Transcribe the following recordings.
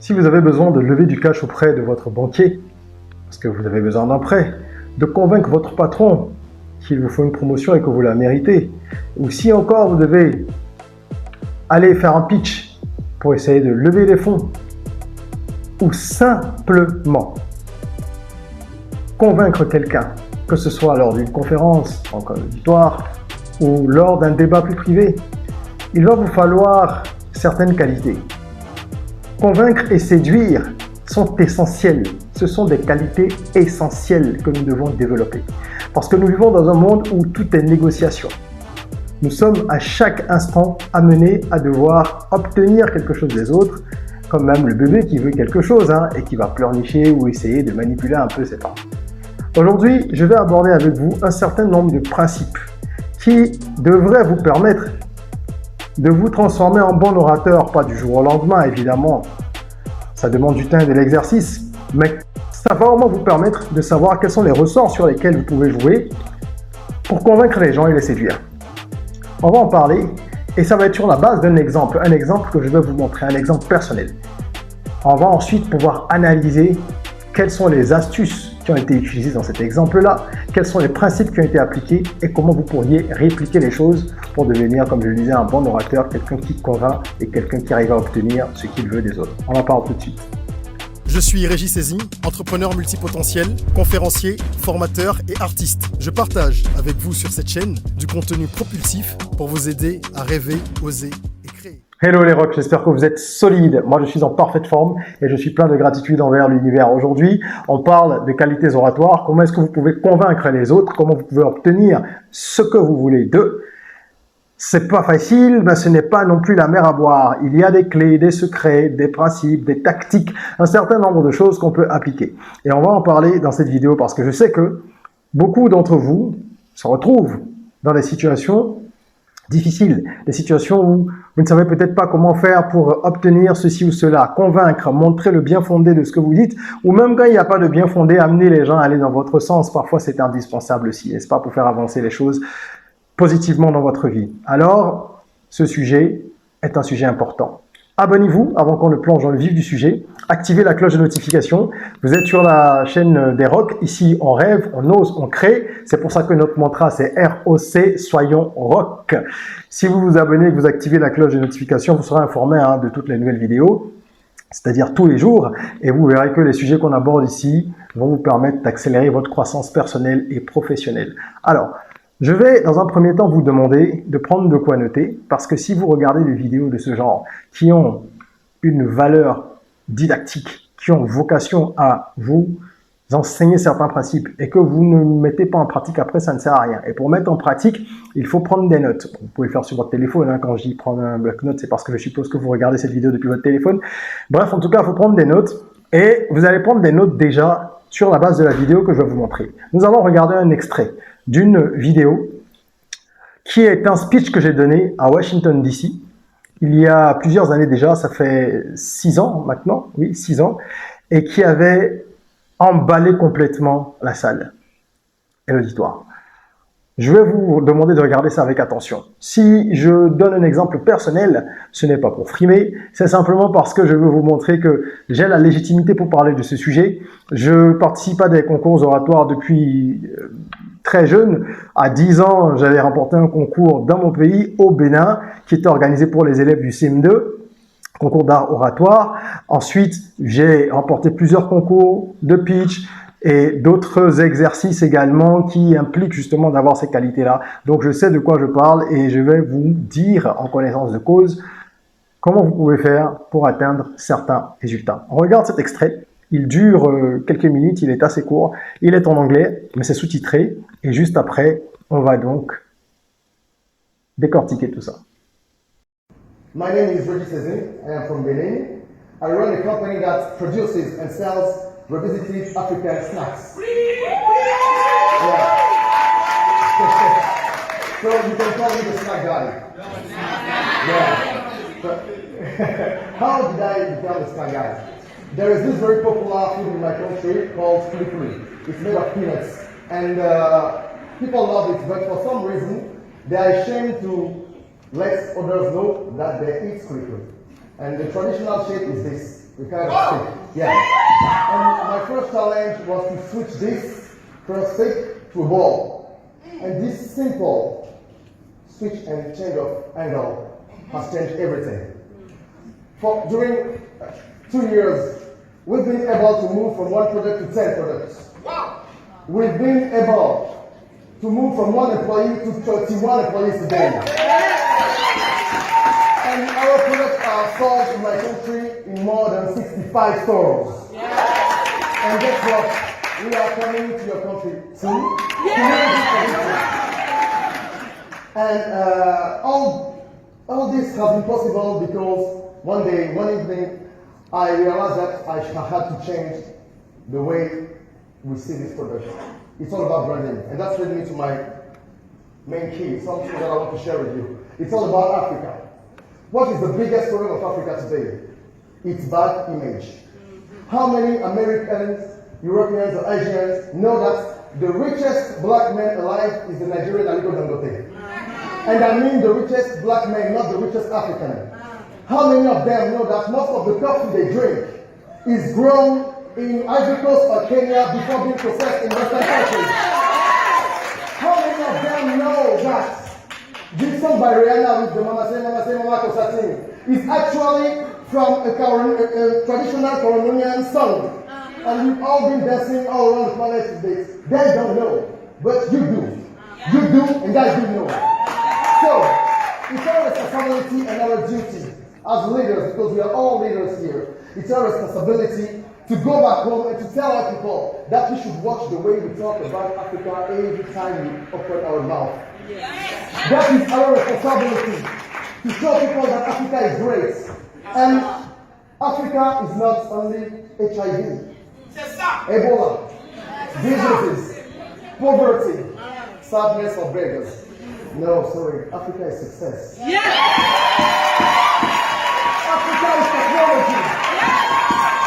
Si vous avez besoin de lever du cash auprès de votre banquier, parce que vous avez besoin d'un prêt, de convaincre votre patron qu'il vous faut une promotion et que vous la méritez, ou si encore vous devez aller faire un pitch pour essayer de lever des fonds, ou simplement convaincre quelqu'un, que ce soit lors d'une conférence, en auditoire, ou lors d'un débat plus privé, il va vous falloir certaines qualités. Convaincre et séduire sont essentiels. Ce sont des qualités essentielles que nous devons développer. Parce que nous vivons dans un monde où tout est négociation. Nous sommes à chaque instant amenés à devoir obtenir quelque chose des autres, comme même le bébé qui veut quelque chose et qui va pleurnicher ou essayer de manipuler un peu ses parents. Aujourd'hui, je vais aborder avec vous un certain nombre de principes qui devraient vous permettre de vous transformer en bon orateur, pas du jour au lendemain évidemment, ça demande du temps et de l'exercice, mais ça va au moins vous permettre de savoir quels sont les ressorts sur lesquels vous pouvez jouer pour convaincre les gens et les séduire. On va en parler et ça va être sur la base d'un exemple, un exemple que je vais vous montrer, un exemple personnel. On va ensuite pouvoir analyser quelles sont les astuces qui ont été utilisées dans cet exemple-là, quels sont les principes qui ont été appliqués et comment vous pourriez répliquer les choses pour devenir, comme je le disais, un bon orateur, quelqu'un qui convainc et quelqu'un qui arrive à obtenir ce qu'il veut des autres. On en parle tout de suite. Je suis Régis Sezin, entrepreneur multipotentiel, conférencier, formateur et artiste. Je partage avec vous sur cette chaîne du contenu propulsif pour vous aider à rêver, oser et créer. Hello les rocks, j'espère que vous êtes solides. Moi, je suis en parfaite forme et je suis plein de gratitude envers l'univers. Aujourd'hui, on parle de qualités oratoires. Comment est-ce que vous pouvez convaincre les autres? Comment vous pouvez obtenir ce que vous voulez d'eux? C'est pas facile, mais ce n'est pas non plus la mer à boire. Il y a des clés, des secrets, des principes, des tactiques, un certain nombre de choses qu'on peut appliquer. Et on va en parler dans cette vidéo parce que je sais que beaucoup d'entre vous se retrouvent dans des situations difficiles, des situations où vous ne savez peut-être pas comment faire pour obtenir ceci ou cela, convaincre, montrer le bien fondé de ce que vous dites, ou même quand il n'y a pas de bien fondé, amener les gens à aller dans votre sens. Parfois, c'est indispensable aussi, n'est-ce pas, pour faire avancer les choses positivement dans votre vie. Alors, ce sujet est un sujet important. Abonnez-vous avant qu'on ne plonge dans le vif du sujet. Activez la cloche de notification. Vous êtes sur la chaîne des Rocs. Ici, on rêve, on ose, on crée. C'est pour ça que notre mantra, c'est ROC, soyons rock. Si vous vous abonnez et que vous activez la cloche de notification, vous serez informé de toutes les nouvelles vidéos, c'est-à-dire tous les jours. Et vous verrez que les sujets qu'on aborde ici vont vous permettre d'accélérer votre croissance personnelle et professionnelle. Alors, je vais dans un premier temps vous demander de prendre de quoi noter, parce que si vous regardez des vidéos de ce genre qui ont une valeur didactique, qui ont vocation à vous enseigner certains principes et que vous ne mettez pas en pratique après, ça ne sert à rien. Et pour mettre en pratique, il faut prendre des notes. Vous pouvez le faire sur votre téléphone. Quand je dis prendre un bloc-notes, c'est parce que je suppose que vous regardez cette vidéo depuis votre téléphone. Bref, en tout cas, il faut prendre des notes et vous allez prendre des notes déjà sur la base de la vidéo que je vais vous montrer. Nous allons regarder un extrait d'une vidéo qui est un speech que j'ai donné à Washington DC il y a plusieurs années déjà, ça fait 6 ans maintenant, oui 6 ans, et qui avait emballé complètement la salle et l'auditoire. Je vais vous demander de regarder ça avec attention. Si je donne un exemple personnel, ce n'est pas pour frimer, c'est simplement parce que je veux vous montrer que j'ai la légitimité pour parler de ce sujet. Je participe à des concours oratoires depuis très jeune. À 10 ans, j'avais remporté un concours dans mon pays, au Bénin, qui était organisé pour les élèves du CM2, concours d'art oratoire. Ensuite, j'ai remporté plusieurs concours de pitch, et d'autres exercices également qui impliquent justement d'avoir ces qualités-là. Donc, je sais de quoi je parle et je vais vous dire en connaissance de cause comment vous pouvez faire pour atteindre certains résultats. On regarde cet extrait. Il dure quelques minutes, il est assez court. Il est en anglais, mais c'est sous-titré. Et juste après, on va donc décortiquer tout ça. My name is Régis Sezin. I am from Benin. I run a company that produces and sells revisited African snacks. Yeah. So you can call me the snack guy. Yeah. But how did I become the snack guy? There is this very popular food in my country called kuli. It's made of peanuts, and people love it. But for some reason, they are ashamed to let others know that they eat kuli. And the traditional shape is this. We kind of stick. Yeah. And my first challenge was to switch this from stick to a ball. And this simple switch and change of angle has changed everything. During 2 years, we've been able to move from one product to 10 products. Wow. We've been able to move from 1 employee to 31 employees today. And our products are sold in my country in more than 65 stores. And guess what? We are coming to your country soon. And all this has been possible because one evening, I realized that I had to change the way we see this product. It's all about branding, and that's led me to my main key, something that I want to share with you. It's all about Africa. What is the biggest problem of Africa today? It's bad image. How many Americans, Europeans, or Asians know that the richest black man alive is the Nigerian Aliko Dangote? And I mean the richest black man, not the richest African. How many of them know that most of the coffee they drink is grown in Ivory Coast or Kenya before being processed in Western countries? How many of them know that this song by Rihanna with the Mama Say Mama Kosatin is actually from a traditional Cameroonian song? And we've all been dancing all around the planet today. They don't know, but you do. You do, and guys do know. So, it's our responsibility and our duty as leaders, because we are all leaders here, it's our responsibility to go back home and to tell our people that we should watch the way we talk about Africa every time we open our mouth. That is our responsibility, to show people that Africa is great. And Africa is not only HIV, Ebola, diseases, poverty, sadness of beggars. No, sorry, Africa is success. Africa is technology.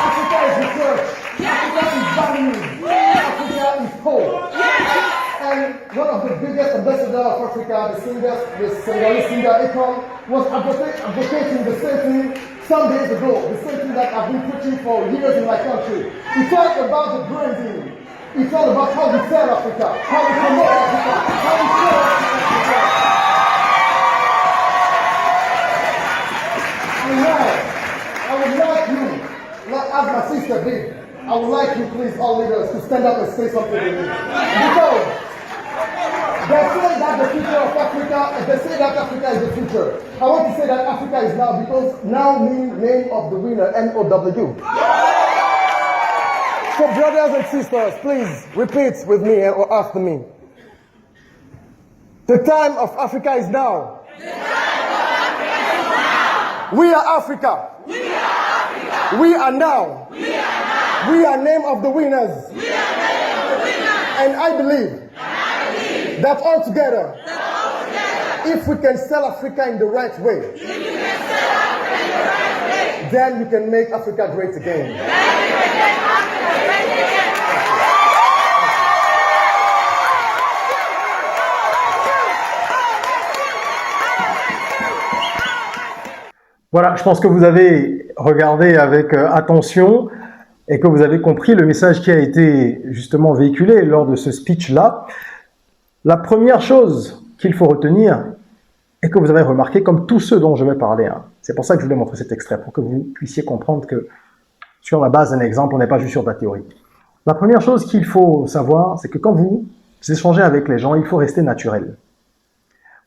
Africa is research. Africa is value. Africa is hope. And one of the biggest ambassadors of Africa, the Senegalese singer Akon, was advocating the same thing some days ago, the same thing that I've been preaching for years in my country. It's all about the branding. It's all about how we sell Africa, how we promote Africa, how we sell Africa. And now, I would like you, as my sister did, I would like you, please, all leaders, to stand up and say something to me. Because they say that the future of Africa, they say that Africa is the future. I want to say that Africa is now, because now means name of the winner, N-O-W. So brothers and sisters, please repeat with me or after me. The time of Africa is now. We are Africa. We are Africa. We are now. We are now. We are name of the winners. We are name of the winners. And I believe that all together, if we can sell Africa in the right way, then we can make Africa great again. Voilà, je pense que vous avez regardé avec attention et que vous avez compris le message qui a été justement véhiculé lors de ce speech-là. La première chose qu'il faut retenir et que vous avez remarqué, comme tous ceux dont je vais parler, c'est pour ça que je voulais montrer cet extrait, pour que vous puissiez comprendre que sur la base d'un exemple, on n'est pas juste sur de la théorie. La première chose qu'il faut savoir, c'est que quand vous échangez avec les gens, il faut rester naturel.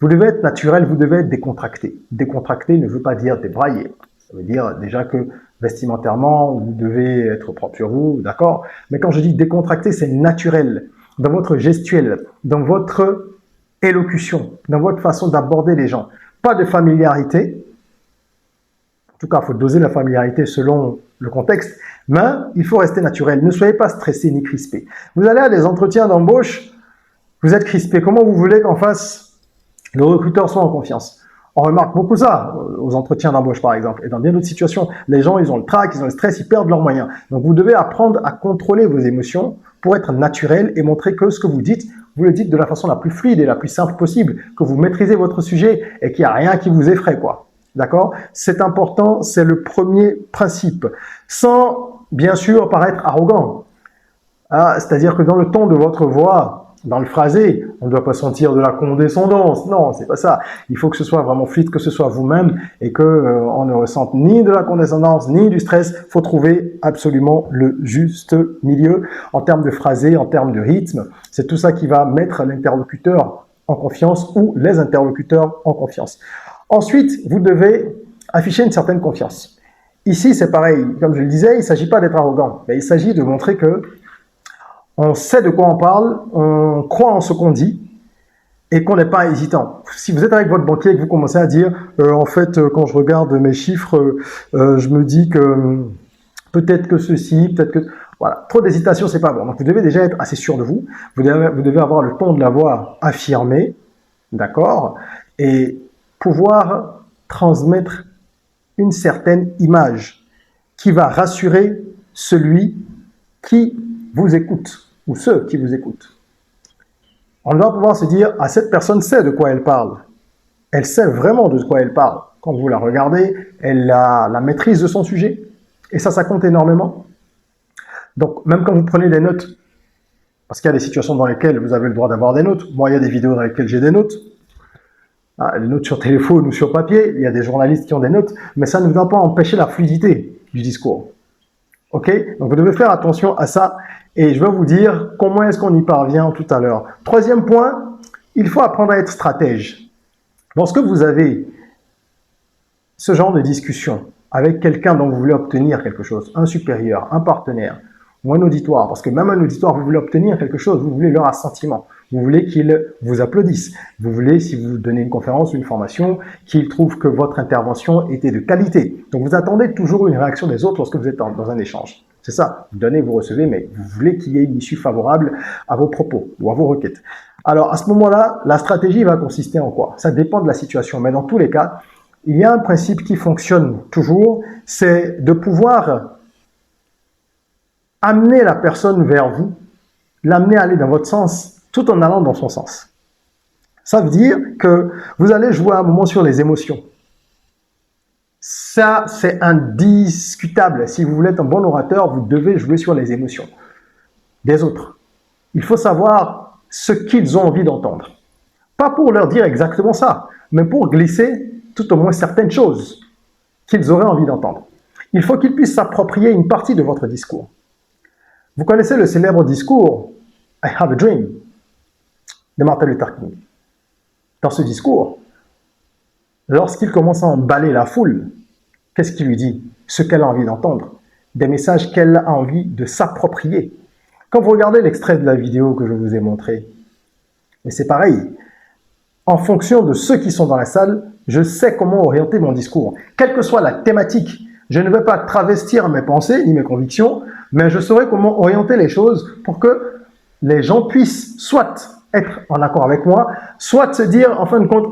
Vous devez être naturel, vous devez être décontracté. Décontracté ne veut pas dire débraillé. Ça veut dire déjà que vestimentairement, vous devez être propre sur vous, d'accord? Mais quand je dis décontracté, c'est naturel. Dans votre gestuelle, dans votre élocution, dans votre façon d'aborder les gens. Pas de familiarité. En tout cas, il faut doser la familiarité selon le contexte. Mais il faut rester naturel. Ne soyez pas stressé ni crispé. Vous allez à des entretiens d'embauche, vous êtes crispé. Comment vous voulez qu'en face le recruteur soit en confiance? On remarque beaucoup ça aux entretiens d'embauche par exemple. Et dans bien d'autres situations, les gens, ils ont le trac, ils ont le stress, ils perdent leurs moyens. Donc vous devez apprendre à contrôler vos émotions pour être naturel et montrer que ce que vous dites, vous le dites de la façon la plus fluide et la plus simple possible, que vous maîtrisez votre sujet et qu'il n'y a rien qui vous effraie, quoi. D'accord? C'est important, c'est le premier principe. Sans, bien sûr, paraître arrogant. Ah, c'est-à-dire que dans le ton de votre voix, dans le phrasé, on ne doit pas sentir de la condescendance. Non, c'est pas ça. Il faut que ce soit vraiment fluide, que ce soit vous-même et que on ne ressente ni de la condescendance ni du stress. Il faut trouver absolument le juste milieu en termes de phrasé, en termes de rythme. C'est tout ça qui va mettre l'interlocuteur en confiance ou les interlocuteurs en confiance. Ensuite, vous devez afficher une certaine confiance. Ici, c'est pareil. Comme je le disais, il ne s'agit pas d'être arrogant, mais il s'agit de montrer que on sait de quoi on parle, on croit en ce qu'on dit et qu'on n'est pas hésitant. Si vous êtes avec votre banquier et que vous commencez à dire en fait, quand je regarde mes chiffres, je me dis que peut-être que ceci, peut-être que... Voilà, trop d'hésitation, c'est pas bon. Donc vous devez déjà être assez sûr de vous. Vous devez avoir le ton de la voix affirmé, d'accord, et pouvoir transmettre une certaine image qui va rassurer celui qui vous écoute ou ceux qui vous écoutent. On doit pouvoir se dire, ah, cette personne sait de quoi elle parle. Elle sait vraiment de quoi elle parle. Quand vous la regardez, elle a la maîtrise de son sujet. Et ça compte énormément. Donc, même quand vous prenez des notes, parce qu'il y a des situations dans lesquelles vous avez le droit d'avoir des notes. Moi, il y a des vidéos dans lesquelles j'ai des notes. Les notes sur téléphone ou sur papier. Il y a des journalistes qui ont des notes. Mais ça ne doit pas empêcher la fluidité du discours. Ok? Donc, vous devez faire attention à ça. Et je vais vous dire comment est-ce qu'on y parvient tout à l'heure. Troisième point, il faut apprendre à être stratège. Lorsque vous avez ce genre de discussion avec quelqu'un dont vous voulez obtenir quelque chose, un supérieur, un partenaire ou un auditoire, parce que même un auditoire, vous voulez obtenir quelque chose, vous voulez leur assentiment, vous voulez qu'ils vous applaudissent, vous voulez, si vous donnez une conférence ou une formation, qu'ils trouvent que votre intervention était de qualité. Donc vous attendez toujours une réaction des autres lorsque vous êtes dans un échange. C'est ça, vous donnez, vous recevez, mais vous voulez qu'il y ait une issue favorable à vos propos ou à vos requêtes. Alors à ce moment-là, la stratégie va consister en quoi? Ça dépend de la situation, mais dans tous les cas, il y a un principe qui fonctionne toujours, c'est de pouvoir amener la personne vers vous, l'amener à aller dans votre sens, tout en allant dans son sens. Ça veut dire que vous allez jouer un moment sur les émotions. Ça, c'est indiscutable. Si vous voulez être un bon orateur, vous devez jouer sur les émotions des autres. Il faut savoir ce qu'ils ont envie d'entendre. Pas pour leur dire exactement ça, mais pour glisser tout au moins certaines choses qu'ils auraient envie d'entendre. Il faut qu'ils puissent s'approprier une partie de votre discours. Vous connaissez le célèbre discours « I have a dream » de Martin Luther King. Dans ce discours, lorsqu'il commence à emballer la foule, qu'est-ce qu'il lui dit? Ce qu'elle a envie d'entendre, des messages qu'elle a envie de s'approprier. Quand vous regardez l'extrait de la vidéo que je vous ai montré, et c'est pareil, en fonction de ceux qui sont dans la salle, je sais comment orienter mon discours. Quelle que soit la thématique, je ne vais pas travestir mes pensées ni mes convictions, mais je saurai comment orienter les choses pour que les gens puissent soit être en accord avec moi, soit se dire, en fin de compte,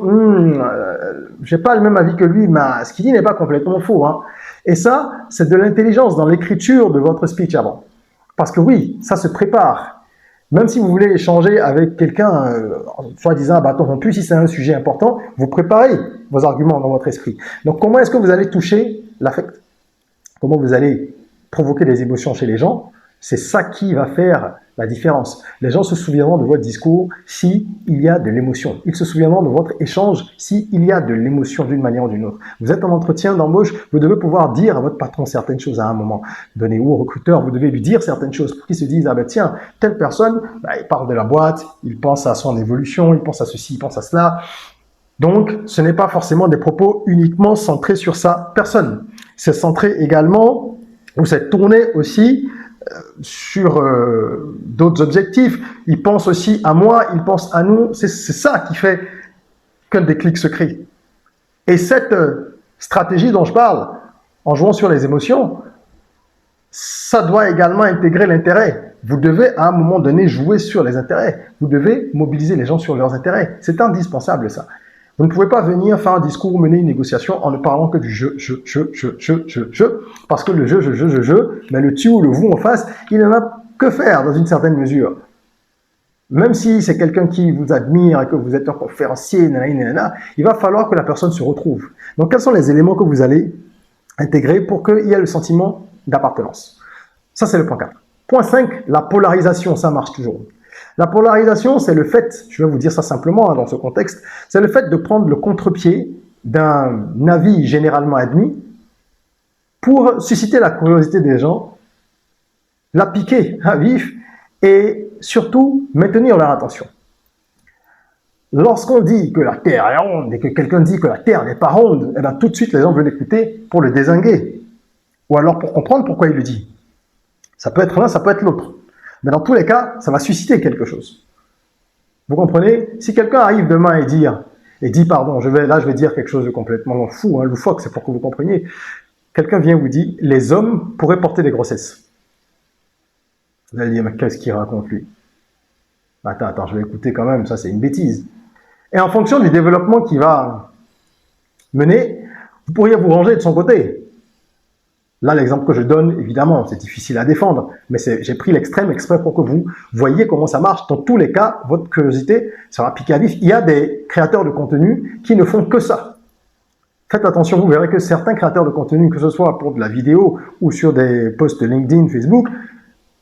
j'ai pas le même avis que lui, mais ce qu'il dit n'est pas complètement faux. Hein. Et ça, c'est de l'intelligence dans l'écriture de votre speech avant. Parce que oui, ça se prépare. Même si vous voulez échanger avec quelqu'un, soi-disant à bâton rompu, si c'est un sujet important, vous préparez vos arguments dans votre esprit. Donc, comment est-ce que vous allez toucher l'affect? Comment vous allez provoquer des émotions chez les gens? C'est ça qui va faire la différence. Les gens se souviendront de votre discours s'il y a de l'émotion. Ils se souviendront de votre échange s'il y a de l'émotion d'une manière ou d'une autre. Vous êtes en entretien d'embauche, vous devez pouvoir dire à votre patron certaines choses à un moment donné, ou au recruteur, vous devez lui dire certaines choses pour qu'il se dise, ah ben tiens, telle personne, il parle de la boîte, il pense à son évolution, il pense à ceci, il pense à cela. Donc, ce n'est pas forcément des propos uniquement centrés sur sa personne. C'est centré également, ou c'est tourné aussi sur d'autres objectifs. Il pense aussi à moi, il pense à nous. C'est ça qui fait que le déclic se crée. Et cette stratégie dont je parle, en jouant sur les émotions, ça doit également intégrer l'intérêt. Vous devez à un moment donné jouer sur les intérêts. Vous devez mobiliser les gens sur leurs intérêts. C'est indispensable ça. Vous ne pouvez pas venir faire un discours ou mener une négociation en ne parlant que du je, parce que le je, mais le tu ou le vous en face, il n'en a que faire dans une certaine mesure. Même si c'est quelqu'un qui vous admire et que vous êtes un conférencier, nanana, il va falloir que la personne se retrouve. Donc, quels sont les éléments que vous allez intégrer pour qu'il y ait le sentiment d'appartenance? Ça, c'est le point 4. Point 5, la polarisation, ça marche toujours. La polarisation, c'est le fait, je vais vous dire ça simplement dans ce contexte, c'est le fait de prendre le contre-pied d'un avis généralement admis pour susciter la curiosité des gens, la piquer à vif et surtout maintenir leur attention. Lorsqu'on dit que la Terre est ronde et que quelqu'un dit que la Terre n'est pas ronde, eh bien, tout de suite les gens veulent écouter pour le dézinguer ou alors pour comprendre pourquoi il le dit. Ça peut être l'un, ça peut être l'autre. Mais dans tous les cas, ça va susciter quelque chose. Vous comprenez? Si quelqu'un arrive demain et dit pardon, je vais dire quelque chose de complètement fou, loufoque, c'est pour que vous compreniez. Quelqu'un vient vous dit, les hommes pourraient porter des grossesses. Vous allez dire, mais qu'est-ce qu'il raconte lui? Attends, je vais écouter quand même, ça c'est une bêtise. Et en fonction du développement qu'il va mener, vous pourriez vous ranger de son côté. Là, l'exemple que je donne, évidemment, c'est difficile à défendre, mais j'ai pris l'extrême exprès pour que vous voyez comment ça marche. Dans tous les cas, votre curiosité sera piquée à vif. Il y a des créateurs de contenu qui ne font que ça. Faites attention, vous verrez que certains créateurs de contenu, que ce soit pour de la vidéo ou sur des posts LinkedIn, Facebook,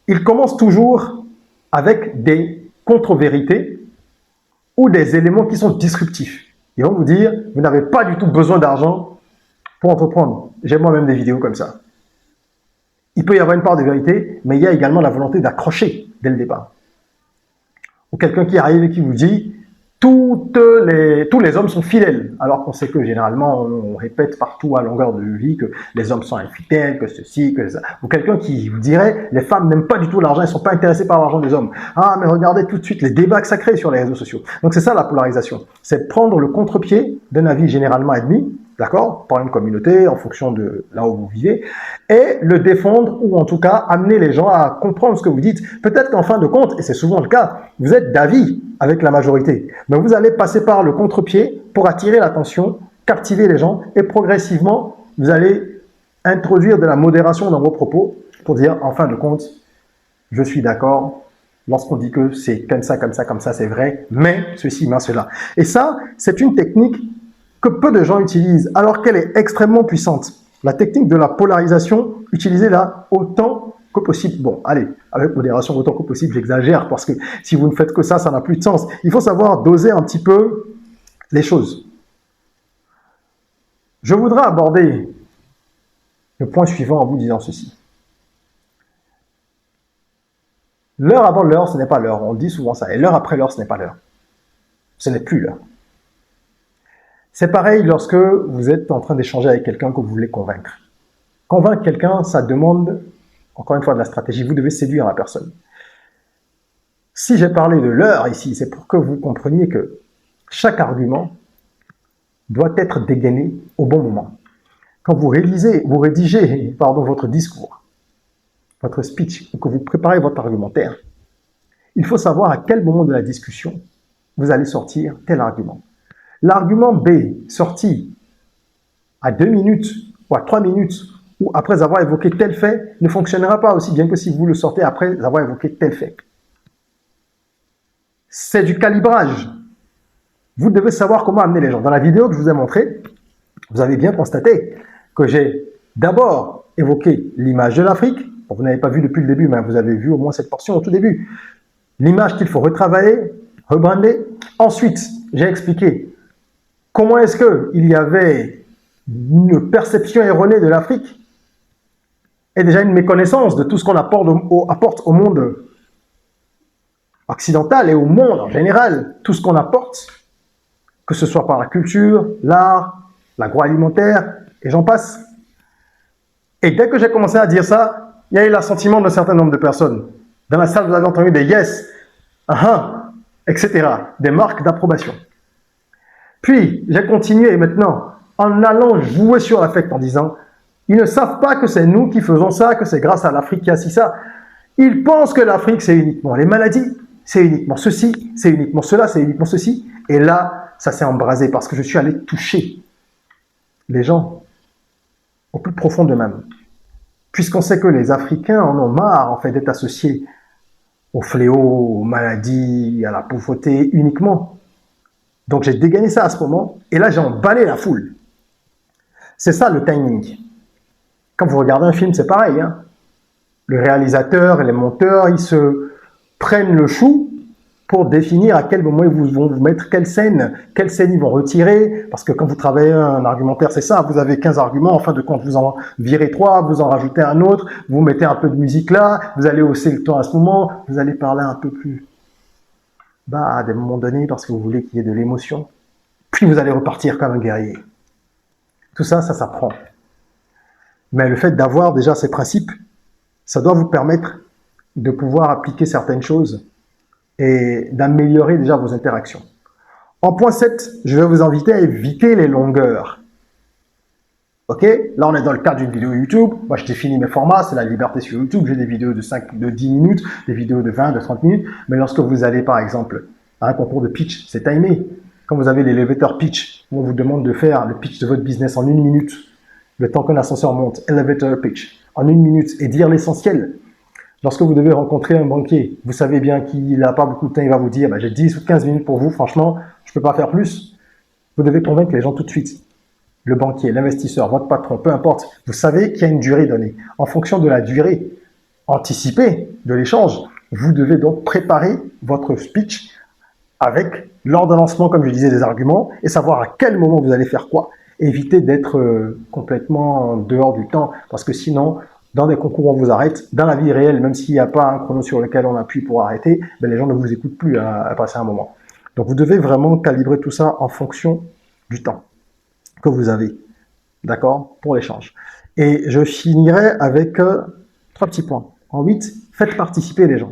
ils commencent toujours avec des contre-vérités ou des éléments qui sont disruptifs. Ils vont vous dire, vous n'avez pas du tout besoin d'argent pour entreprendre. J'ai moi-même des vidéos comme ça. Il peut y avoir une part de vérité, mais il y a également la volonté d'accrocher dès le départ. Ou quelqu'un qui arrive et qui vous dit tous les hommes sont fidèles, alors qu'on sait que généralement on répète partout à longueur de vie que les hommes sont infidèles, que ceci, que ça. Ou quelqu'un qui vous dirait les femmes n'aiment pas du tout l'argent, elles ne sont pas intéressées par l'argent des hommes. Ah, mais regardez tout de suite les débats que ça crée sur les réseaux sociaux. Donc c'est ça la polarisation, c'est prendre le contre-pied d'un avis généralement admis, d'accord, par une communauté, en fonction de là où vous vivez, et le défendre, ou en tout cas, amener les gens à comprendre ce que vous dites. Peut-être qu'en fin de compte, et c'est souvent le cas, vous êtes d'avis avec la majorité, mais vous allez passer par le contre-pied pour attirer l'attention, captiver les gens, et progressivement, vous allez introduire de la modération dans vos propos, pour dire, en fin de compte, je suis d'accord, lorsqu'on dit que c'est comme ça, c'est vrai, mais ceci, mais cela. Et ça, c'est une technique que peu de gens utilisent, alors qu'elle est extrêmement puissante. La technique de la polarisation, utilisez là autant que possible. Bon, allez, avec modération autant que possible, j'exagère, parce que si vous ne faites que ça n'a plus de sens. Il faut savoir doser un petit peu les choses. Je voudrais aborder le point suivant en vous disant ceci. L'heure avant l'heure, ce n'est pas l'heure. On dit souvent ça. Et l'heure après l'heure, ce n'est pas l'heure. Ce n'est plus l'heure. C'est pareil lorsque vous êtes en train d'échanger avec quelqu'un que vous voulez convaincre. Convaincre quelqu'un, ça demande, encore une fois, de la stratégie. Vous devez séduire la personne. Si j'ai parlé de l'heure ici, c'est pour que vous compreniez que chaque argument doit être dégainé au bon moment. Quand vous rédigez votre discours, votre speech, ou que vous préparez votre argumentaire, il faut savoir à quel moment de la discussion vous allez sortir tel argument. L'argument B sorti à 2 minutes ou à 3 minutes ou après avoir évoqué tel fait ne fonctionnera pas aussi bien que si vous le sortez après avoir évoqué tel fait. C'est du calibrage. Vous devez savoir comment amener les gens. Dans la vidéo que je vous ai montrée, vous avez bien constaté que j'ai d'abord évoqué l'image de l'Afrique. Bon, vous n'avez pas vu depuis le début, mais vous avez vu au moins cette portion au tout début. L'image qu'il faut retravailler, rebrander. Ensuite, j'ai expliqué comment est-ce qu'il y avait une perception erronée de l'Afrique et déjà une méconnaissance de tout ce qu'on apporte au monde occidental et au monde en général, tout ce qu'on apporte, que ce soit par la culture, l'art, l'agroalimentaire, et j'en passe. Et dès que j'ai commencé à dire ça, il y a eu l'assentiment d'un certain nombre de personnes. Dans la salle, vous avez entendu des yes, etc., des marques d'approbation. Puis, j'ai continué maintenant en allant jouer sur l'affect en disant ils ne savent pas que c'est nous qui faisons ça, que c'est grâce à l'Afrique qu'il y a si ça. Ils pensent que l'Afrique, c'est uniquement les maladies, c'est uniquement ceci, c'est uniquement cela, c'est uniquement ceci. Et là, ça s'est embrasé parce que je suis allé toucher les gens au plus profond d'eux-mêmes. Puisqu'on sait que les Africains en ont marre en fait d'être associés au fléau, aux maladies, à la pauvreté uniquement. Donc j'ai dégainé ça à ce moment, et là j'ai emballé la foule. C'est ça le timing. Quand vous regardez un film, c'est pareil. Hein. Le réalisateur et les monteurs, ils se prennent le chou pour définir à quel moment ils vont vous mettre quelle scène ils vont retirer, parce que quand vous travaillez un argumentaire, c'est ça, vous avez 15 arguments, en fin de compte, vous en virez 3, vous en rajoutez un autre, vous mettez un peu de musique là, vous allez hausser le ton à ce moment, vous allez parler un peu plus bas à des moments donnés, parce que vous voulez qu'il y ait de l'émotion, puis vous allez repartir comme un guerrier. Tout ça, ça s'apprend. Mais le fait d'avoir déjà ces principes, ça doit vous permettre de pouvoir appliquer certaines choses et d'améliorer déjà vos interactions. En point 7, je vais vous inviter à éviter les longueurs. Ok? Là, on est dans le cadre d'une vidéo YouTube. Moi, je définis mes formats, c'est la liberté sur YouTube. J'ai des vidéos de 10 minutes, des vidéos de 20, de 30 minutes. Mais lorsque vous allez, par exemple, à un concours de pitch, c'est timé. Quand vous avez l'elevator pitch, on vous demande de faire le pitch de votre business en 1 minute, le temps qu'un ascenseur monte, elevator pitch, en 1 minute, et dire l'essentiel. Lorsque vous devez rencontrer un banquier, vous savez bien qu'il n'a pas beaucoup de temps, il va vous dire j'ai 10 ou 15 minutes pour vous, franchement, je ne peux pas faire plus. Vous devez convaincre les gens tout de suite. Le banquier, l'investisseur, votre patron, peu importe, vous savez qu'il y a une durée donnée. En fonction de la durée anticipée de l'échange, vous devez donc préparer votre speech avec l'ordonnancement, comme je disais, des arguments et savoir à quel moment vous allez faire quoi. Évitez d'être complètement en dehors du temps parce que sinon, dans des concours, on vous arrête. Dans la vie réelle, même s'il n'y a pas un chrono sur lequel on appuie pour arrêter, ben les gens ne vous écoutent plus à passer un moment. Donc, vous devez vraiment calibrer tout ça en fonction du temps que vous avez, d'accord, pour l'échange. Et je finirai avec 3 petits points. En 8, faites participer les gens.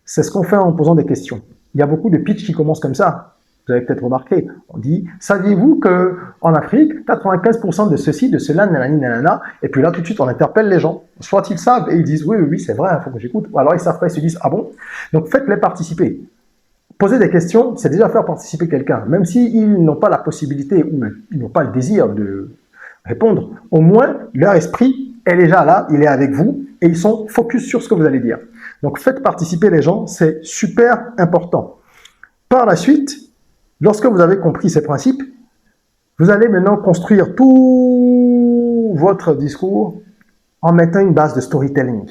C'est ce qu'on fait en posant des questions. Il y a beaucoup de pitch qui commencent comme ça. Vous avez peut-être remarqué, on dit, saviez-vous qu'en Afrique, 95% de ceci, de cela, nanani, nanana, et puis là, tout de suite, on interpelle les gens. Soit ils savent et ils disent, oui, c'est vrai, il faut que j'écoute. Ou alors ils savent pas, ils se disent, ah bon? Donc faites-les participer. Poser des questions, c'est déjà faire participer quelqu'un. Même s'ils n'ont pas la possibilité ou ils n'ont pas le désir de répondre, au moins, leur esprit est déjà là, il est avec vous, et ils sont focus sur ce que vous allez dire. Donc faites participer les gens, c'est super important. Par la suite, lorsque vous avez compris ces principes, vous allez maintenant construire tout votre discours en mettant une base de storytelling.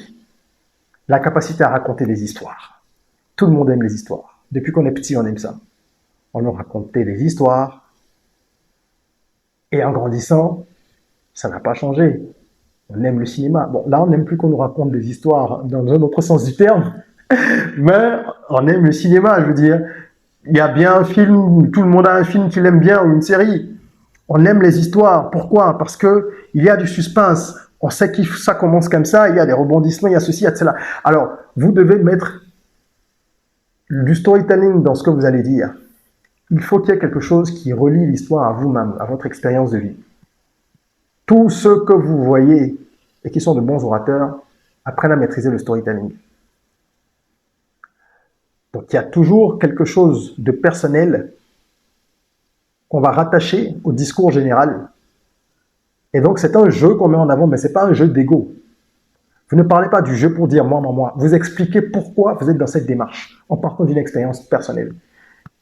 La capacité à raconter des histoires. Tout le monde aime les histoires. Depuis qu'on est petit, on aime ça. On nous racontait des histoires. Et en grandissant, ça n'a pas changé. On aime le cinéma. Bon, là, on n'aime plus qu'on nous raconte des histoires dans un autre sens du terme. Mais on aime le cinéma, je veux dire. Il y a bien un film, tout le monde a un film qu'il aime bien ou une série. On aime les histoires. Pourquoi? Parce que il y a du suspense. On sait que ça commence comme ça, il y a des rebondissements, il y a ceci, il y a cela. Alors, vous devez mettre du storytelling dans ce que vous allez dire. Il faut qu'il y ait quelque chose qui relie l'histoire à vous-même, à votre expérience de vie. Tous ceux que vous voyez et qui sont de bons orateurs apprennent à maîtriser le storytelling. Donc, il y a toujours quelque chose de personnel qu'on va rattacher au discours général. Et donc, c'est un jeu qu'on met en avant, mais ce n'est pas un jeu d'ego. Vous ne parlez pas du jeu pour dire moi, moi, moi. Vous expliquez pourquoi vous êtes dans cette démarche, en partant d'une expérience personnelle.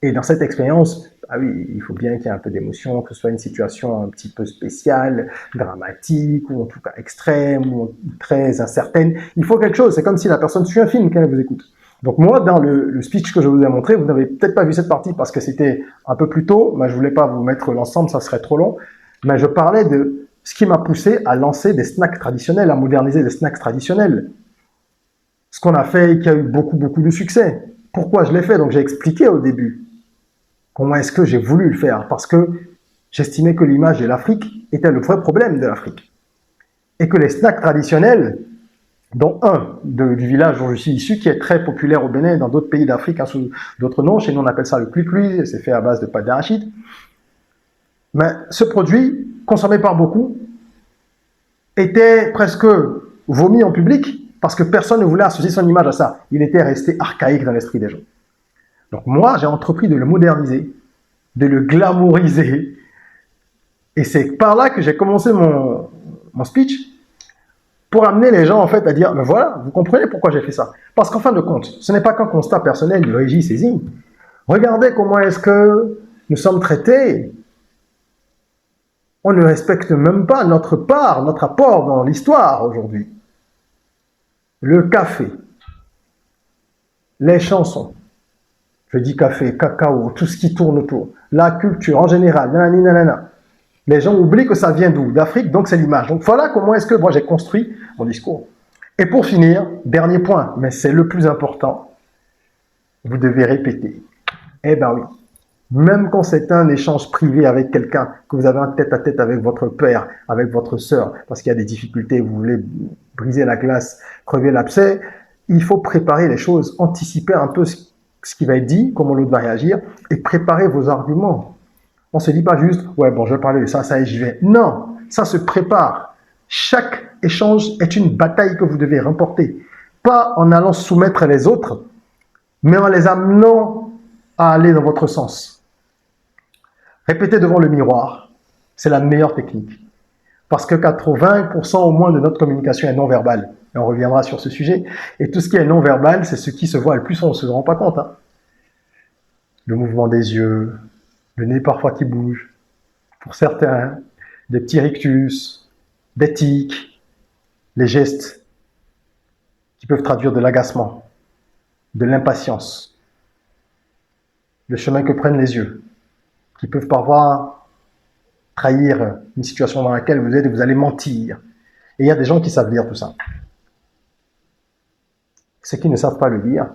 Et dans cette expérience, ah oui, il faut bien qu'il y ait un peu d'émotion, que ce soit une situation un petit peu spéciale, dramatique, ou en tout cas extrême, ou très incertaine. Il faut quelque chose. C'est comme si la personne suit un film quand elle vous écoute. Donc moi, dans le speech que je vous ai montré, vous n'avez peut-être pas vu cette partie parce que c'était un peu plus tôt, mais je voulais pas vous mettre l'ensemble, ça serait trop long. Mais je parlais de ce qui m'a poussé à lancer des snacks traditionnels, à moderniser les snacks traditionnels. Ce qu'on a fait et qui a eu beaucoup de succès. Pourquoi je l'ai fait? Donc j'ai expliqué au début comment est-ce que j'ai voulu le faire, parce que j'estimais que l'image de l'Afrique était le vrai problème de l'Afrique. Et que les snacks traditionnels, dont un du village dont je suis issu, qui est très populaire au Bénin et dans d'autres pays d'Afrique, hein, sous d'autres noms, chez nous on appelle ça le cuicui, c'est fait à base de pâte d'arachide. Mais ce produit, consommé par beaucoup, était presque vomi en public parce que personne ne voulait associer son image à ça. Il était resté archaïque dans l'esprit des gens. Donc moi, j'ai entrepris de le moderniser, de le glamouriser. Et c'est par là que j'ai commencé mon speech pour amener les gens en fait à dire, mais voilà, vous comprenez pourquoi j'ai fait ça. Parce qu'en fin de compte, ce n'est pas qu'un constat personnel de Régis Sezin. Regardez comment est-ce que nous sommes traités. On ne respecte même pas notre part, notre apport dans l'histoire aujourd'hui. Le café, les chansons, je dis café, cacao, tout ce qui tourne autour, la culture en général, nanani, nanana. Les gens oublient que ça vient d'où? D'Afrique, donc c'est l'image. Donc voilà comment est-ce que moi j'ai construit mon discours. Et pour finir, dernier point, mais c'est le plus important, vous devez répéter. Eh ben oui, même quand c'est un échange privé avec quelqu'un, que vous avez un tête-à-tête avec votre père, avec votre sœur, parce qu'il y a des difficultés, vous voulez briser la glace, crever l'abcès, il faut préparer les choses, anticiper un peu ce qui va être dit, comment l'autre va réagir, et préparer vos arguments. On ne se dit pas juste, ouais, bon, je vais parler de ça, ça et j'y vais. Non, ça se prépare. Chaque échange est une bataille que vous devez remporter. Pas en allant soumettre les autres, mais en les amenant à aller dans votre sens. Répétez devant le miroir, c'est la meilleure technique. Parce que 80% au moins de notre communication est non-verbale. Et on reviendra sur ce sujet. Et tout ce qui est non-verbal, c'est ce qui se voit le plus, on ne se rend pas compte. Hein. Le mouvement des yeux, le nez parfois qui bouge, pour certains, des petits rictus, des tics, les gestes qui peuvent traduire de l'agacement, de l'impatience, le chemin que prennent les yeux, qui peuvent parfois trahir une situation dans laquelle vous êtes et vous allez mentir. Et il y a des gens qui savent lire tout ça. Ceux qui ne savent pas le lire,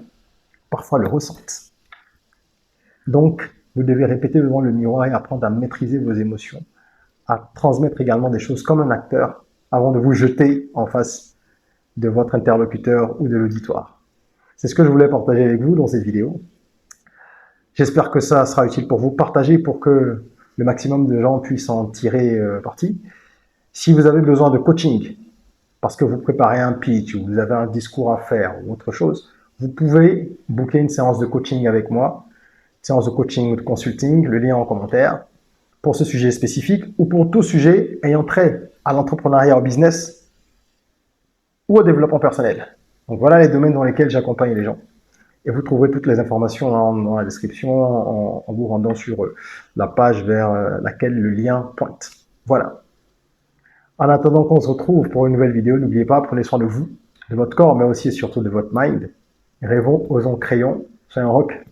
parfois le ressentent. Donc, vous devez répéter devant le miroir et apprendre à maîtriser vos émotions, à transmettre également des choses comme un acteur avant de vous jeter en face de votre interlocuteur ou de l'auditoire. C'est ce que je voulais partager avec vous dans cette vidéo. J'espère que ça sera utile pour vous. Partagez pour que le maximum de gens puissent en tirer parti. Si vous avez besoin de coaching, parce que vous préparez un pitch ou vous avez un discours à faire ou autre chose, vous pouvez booker une séance de coaching avec moi, séance de coaching ou de consulting, le lien en commentaire, pour ce sujet spécifique ou pour tout sujet ayant trait à l'entrepreneuriat au business ou au développement personnel. Donc voilà les domaines dans lesquels j'accompagne les gens. Et vous trouverez toutes les informations dans la description en vous rendant sur la page vers laquelle le lien pointe. Voilà. En attendant qu'on se retrouve pour une nouvelle vidéo, n'oubliez pas, prenez soin de vous, de votre corps, mais aussi et surtout de votre mind. Rêvons, osons, créons. Soyons rock.